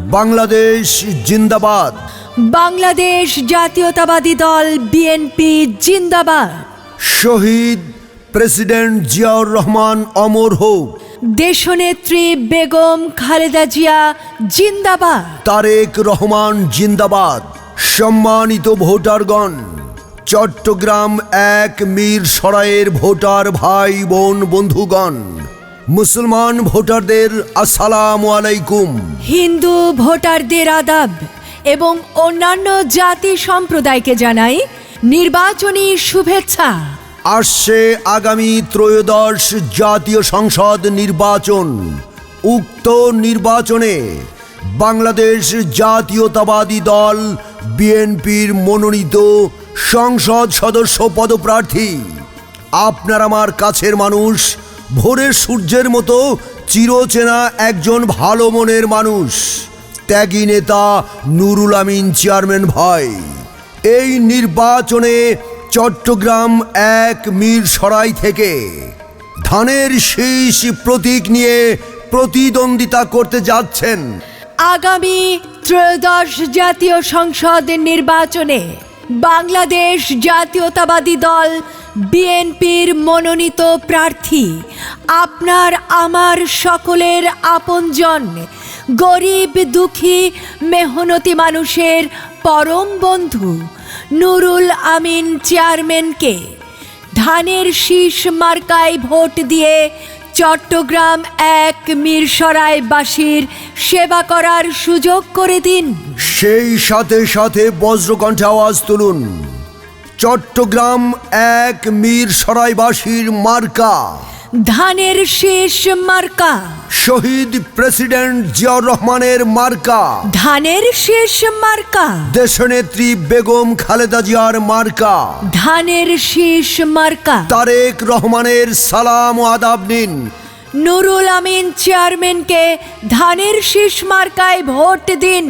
বাংলাদেশ জিন্দাবাদ। বাংলাদেশ জাতীয়তাবাদী দল বিএনপি জিন্দাবাদ। শহীদ প্রেসিডেন্ট জিয়াউর রহমান অমর হোক। দেশনেত্রী বেগম খালেদা জিয়া জিন্দাবাদ। তারেক রহমান জিন্দাবাদ। সম্মানিত ভোটারগণ, চট্টগ্রাম ১ মীরসরাইয়ের ভোটার ভাই বোন বন্ধুগণ, মুসলমান ভোটারদের আসসালামু আলাইকুম। হিন্দু ভোটারদের আদাব এবং অন্যান্য জাতি সম্প্রদায়কে জানাই নির্বাচনী শুভেচ্ছা। আসছে আগামী ত্রয়োদশ জাতীয় সংসদ নির্বাচন। উক্ত নির্বাচনে বাংলাদেশ জাতীয়তাবাদী দল বিএনপির মনোনীত সংসদ সদস্য পদপ্রার্থী আপনার আমার কাছের মানুষ, ভোরের সূর্যের মতো চিরচেনা একজন ভালো মনের মানুষ, ত্যাগী নেতা নুরুল আমিন চেয়ারম্যান ভাই। এই নির্বাচনে চট্টগ্রাম ১ মীরসরাই থেকে ধানের শীষ প্রতীক নিয়ে প্রতিদ্বন্দ্বিতা করতে যাচ্ছেন। আগামী ত্রয়োদশ জাতীয় সংসদ নির্বাচনে বাংলাদেশ জাতীয়তাবাদী দল বিএনপির মনোনীত প্রার্থী আপনার আমার সকলের আপনজন, গরিব দুঃখী মেহনতি মানুষের পরম বন্ধু নুরুল আমিন চেয়ারম্যানকে ধানের শীষ মার্কায় ভোট দিয়ে চট্টগ্রাম ১ মীরসরাইবাসীর সেবা করার সুযোগ করে দিন। সেই সাথে সাথে বজ্রকণ্ঠে আওয়াজ তুলুন, চট্টগ্রাম ১ মীরসরাইবাসীর মার্কা ধানের শীষ মার্কা। শহীদ প্রেসিডেন্ট জিয়াউর রহমানের মার্কা ধানের শীষ মার্কা। দেশনেত্রী বেগম খালেদা জিয়ার মার্কা ধানের শীষ মার্কা। তারেক রহমানের সালাম ও আদাব নিন। নুরুল আমিন চেয়ারম্যানকে ধানের শীষ মার্কায় ভোট দিন।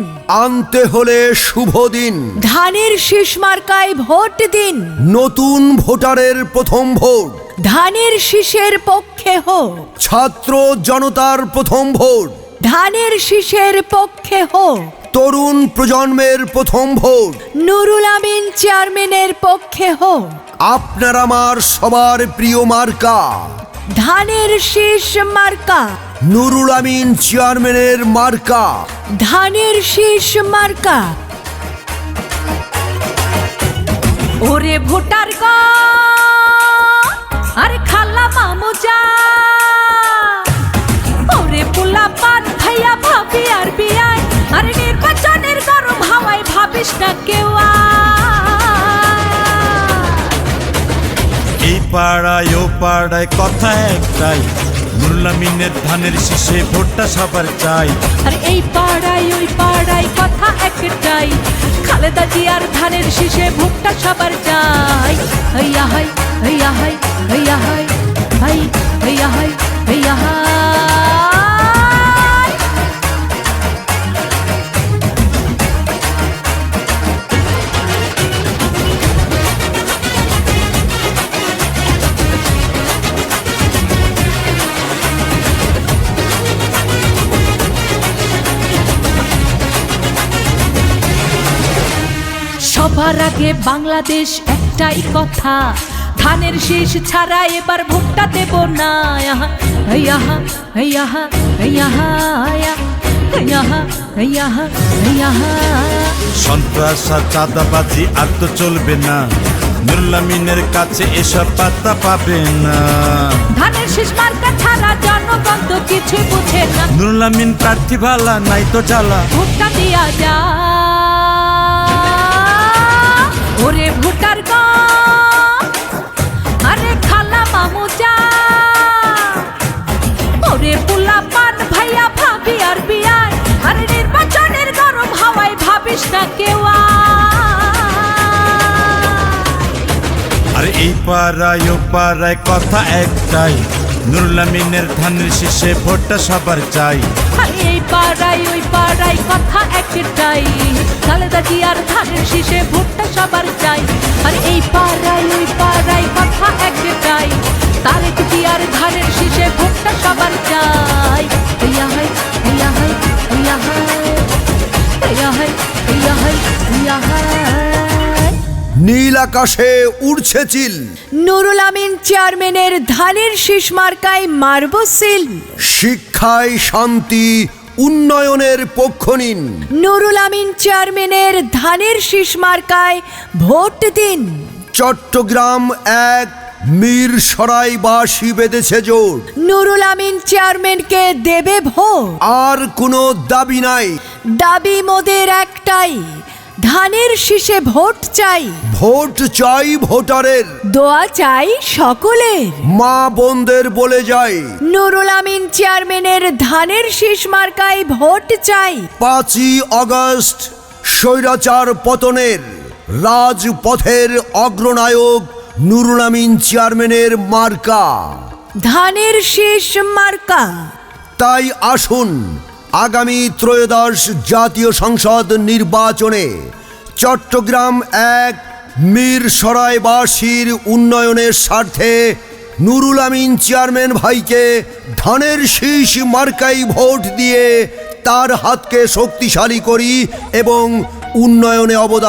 আনতে হলে শুভ দিন। ধানের শীষ মার্কায় ভোট দিন। নতুন ভোটারের প্রথম ভোট ধানের শীষের পক্ষে হোক। ছাত্র জনতার প্রথম ভোট ধানের শীষের পক্ষে হোক। তরুণ প্রজন্মের প্রথম ভোট নুরুল আমিন চেয়ারম্যানের পক্ষে হোক। আপনার আমার সবার প্রিয় মার্কা ধানের শীষ মার্কা। নুরুল আমিন চেয়ারম্যানের মার্কা ধানের শীষ মার্কা। ওরে ভোটার গো, আরে খালা মামু যা, ওরে পোলা পান ভাইয়া ভাবি আর বিয়াই, আরে নির্বাচনের গরম হাওয়ায় ভাবিস না কেউ। এই পাড়ায় ও পাড়ায় কথা একটাই, নুরুল আমিনের ধানের শীষে ভোটটা সবার চাই। আর এই পাড়ায় ওই পাড়ায় কথা একটাই, খালেদা জিয়ার ধানের শীষে ভোটটা সবার চাই। হইয়া হাই হইয়া হাই হইয়া হাই হাই হইয়া হাই হইয়া হাই। সবার আগে বাংলাদেশ একটাই কথা, ধানের শীষ ছাড়া এবার ভোটটা দেব না। সন্ত্রাস আর চাঁদাবাজি আর তো চলবে না, নুরুল আমিনের কাছে এসব পাত্তা পাবে না। ধানের শীষ মার্কা ছাড়া জনগণ তো কিছু বুঝে না। নুরুল আমিন প্রার্থী ভালা নাই তো জ্বালা, ভোটটা দিয়া যা। ওরে ভোটার গো, আরে খালা মামু যা, ওরে পোলা পান ভাইয়া ভাবি আর বিয়াই, আরে নির্বাচনের গরম হাওয়ায় ভাবিস না কেউ। আরে এই পাড়ায় ও পাড়ায় কথা একটাই, নুরুল আমিনের ধানের শীষে ভোটটা সবার চাই। আর এই পাড়ায় ওই পাড়ায় কথা একটাই, খালেদা জিয়ার ধানের শীষে ভোটটা সবার চাই। আর এই পাড়ায় ওই পাড়ায় কথা একটাই, তারেক জিয়ার ধানের শীষে ভোটটা সবার চাই। হইয়া হাই হইয়া হাই হইয়া হাই। হেয়া হাই হেয়া হাই হেয়া হাই। নীল আকাশে উড়ছে চিল, নুরুল আমিন চেয়ারম্যানের ধানের শীষ মার্কায় মারব সিল। শিক্ষায় শান্তি উন্নয়নের পক্ষ নিন, নুরুল আমিন চেয়ারম্যানের ধানের শীষ মার্কায় ভোট দিন। চট্টগ্রাম এক মীর সরাইবাসী বেঁধেছে জোট, নুরুল আমিন চেয়ারম্যানকে দেবে ভোট। আর কোনো দাবি নাই, দাবি মোদের একটাই, ধানের শীষে ভোট চাই। ভোট চাই ভোটারের, দোয়া চাই সকলের। মা বোনদের বলে যাই, নুরুল আমিন চেয়ারম্যানের ধানের শীষ মার্কায় ভোট চাই। 5ই আগস্ট স্বৈরাচার পতনের রাজপথের অগ্রনায়ক নুরুল আমিন চেয়ারম্যানের মার্কা ধানের শীষ মার্কা। তাই আসুন আগামী ত্রয়োদশ জাতীয় সংসদ নির্বাচনে চট্টগ্রাম এক মীর সরাইবাসীর উন্নয়নের স্বার্থে নুরুল আমিন চেয়ারম্যান ভাইকে ধানের শীষ মার্কাই ভোট দিয়ে তার হাতকে শক্তিশালী করি এবং উন্নয়নে অবদান